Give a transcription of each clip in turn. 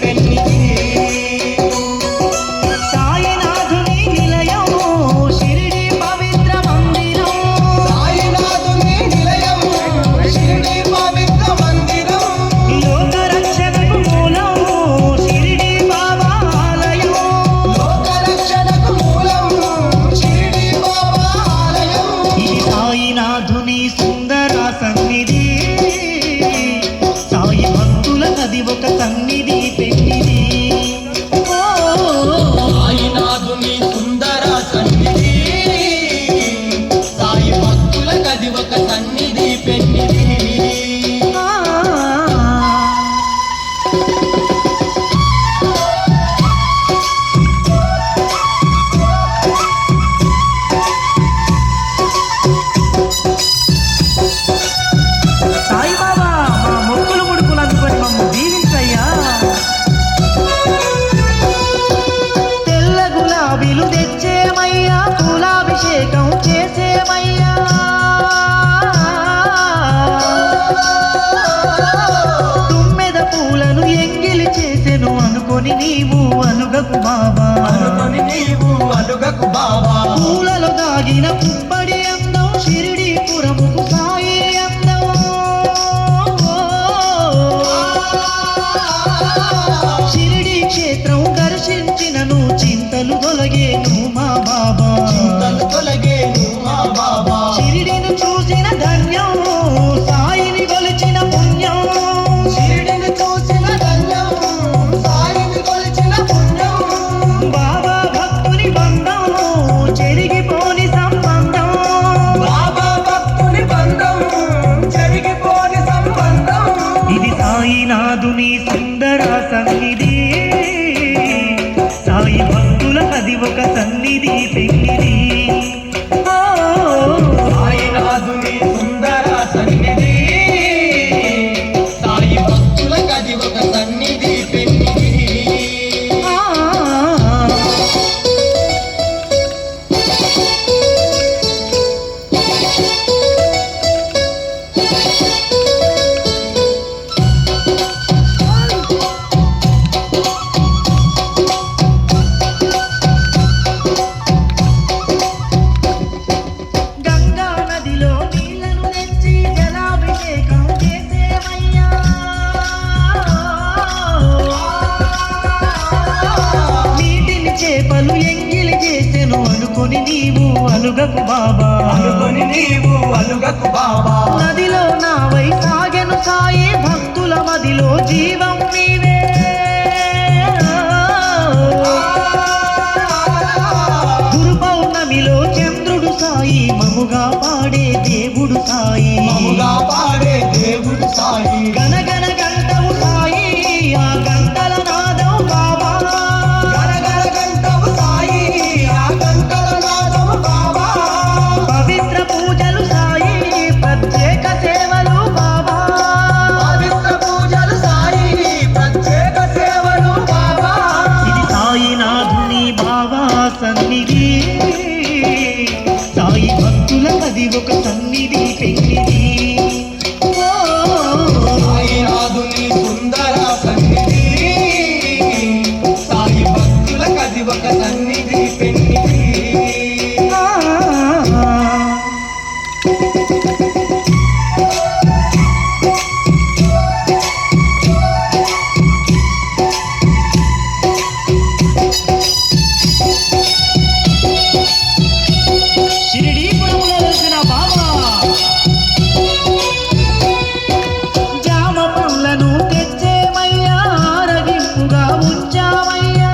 పెన్నిది సాయినాథుని నిలయం షిరిడి పవిత్ర మందిరం సాయినాథుని నిలయం షిరిడి పవిత్ర మందిరం లోక రక్షణకు మూలం షిరిడి బాబా ఆలయం లోక రక్షణకు మూలం షిరిడి బాబా ఆలయం ఇది సాయినాథుని సుందర సన్నిధి సాయి భక్తులకది ఒక సన్నిధి పెన్నిది సాయినాథుని సుందర సన్నిధి సాయి భక్తులకది ఒక సన్నిధి పెన్నిది సాయిబాబా మా మొక్కులు ముడుకులు అందుకొని మమ్ము దీవించయ్యా తెల్ల గులాబీలు తెచ్చేమయ్యా పూలాభిషేకం చేసేమయ్యా తుమ్మెద పూలను ఎంగిలి చేసెను అనుకొని నీవు అనుగకు బాబా అనుకొని నీవు అలుగకు బాబా పూలలో దాగిన పుప్పడి అందం షిరిడి పురముకు సాయి అందం షిరిడి క్షేత్రం దర్శించినను చింతలు తొలగేను మా బాబా చింతలు తొలగేను మా బాబా షిరిడిని చూసిన ధన్యం సాయిని కొలిచిన పుణ్యం షిరిడిని చూసిన ధన్యం సాయిని కొలిచిన పుణ్యం బాబా భక్తుని బంధం చెరిగిపోని సంబంధం బాబా భక్తుని బంధం చెరిగిపోని సంబంధం ఇది సాయినాథుని సుందర సన్నిధి సాయి భక్తులకది ఒక సన్నిధి పెన్నిది సాయినాథుని సుందర సన్నిధి సాయి భక్తులకది ఒక సన్నిధి పెన్నిది గంగా నదిలో నీళ్లను తెచ్చి జలాభిషేకం చేసేమయ్యా నీటిని చేపలు ఎంగిలి చేసెను అనుకొని నీవు అలుగకు బాబా అనుకొని నీవు అలుగకు బాబా నదిలో నావై సాగెను సాయి భక్తుల మదిలో జీవం నీవే గురు పౌర్ణమిలో చంద్రుడు సాయి మముగా పాడే దేవుడు సాయి మముగా పాడే దేవుడు సాయి గనగన గంటవు సాయి ఆ గంటల నాదం బాబా గరగర గంటవు సాయి ఆ గంటల నాదము బాబా పవిత్ర పూజలు సాయి ప్రత్యేక సేవలు బాబా పవిత్ర పూజలు సాయి ప్రత్యేక సేవలు బాబా ఇది సాయినాథుని బాబా సన్నిధి సాయి భక్తులకది ఒక సన్నిధి పెన్నిది సాయినాథుని సుందర సన్నిధి సాయి భక్తులకది ఒక సన్నిధి పెన్నిది షిరిడీపురములో వెలిసిన బాబా జామ పండ్లను తెచ్చేమయ్యా ఆరగింపుగా ఉంచామయ్యా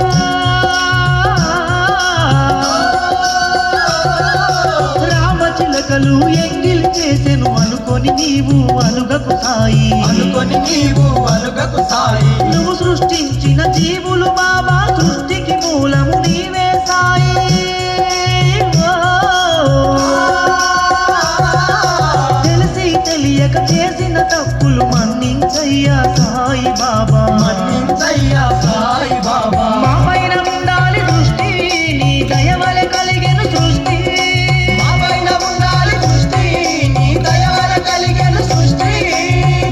రామచిలకలు ఎంగిలి చేసెను అనుకొని నీవు అలుగకు సాయి అనుకొని నీవు అలుగకు సాయి నువ్వు సృష్టించిన జీవులు బాబా సృష్టికి మూలము నీవే సాయి తెలిసి తెలియక చేసిన తప్పులు మన్నించయ్యా సాయి బాబా మన్నించయ్యా సాయి బాబా మా పైన ఉండాలి దృష్టి నీ దయవల కలిగెను సృష్టి మా పైన ఉండాలి దృష్టి నీ దయ వల్ల కలిగెను సృష్టి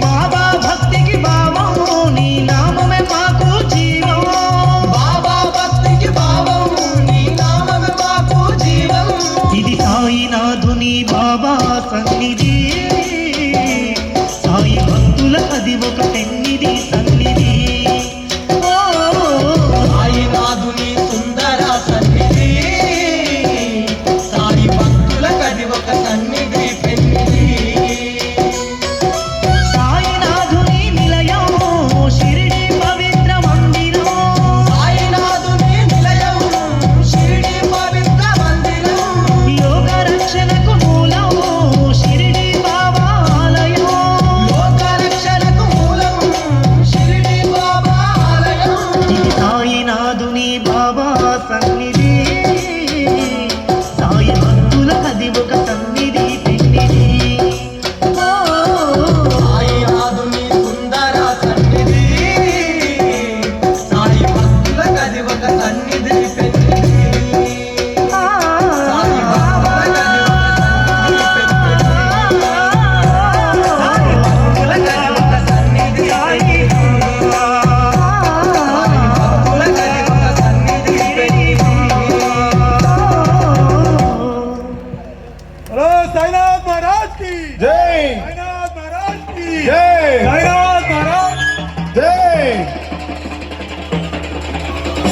బాబా భక్తికి భావం నీ నామమే మాకు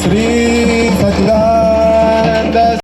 శ్రీ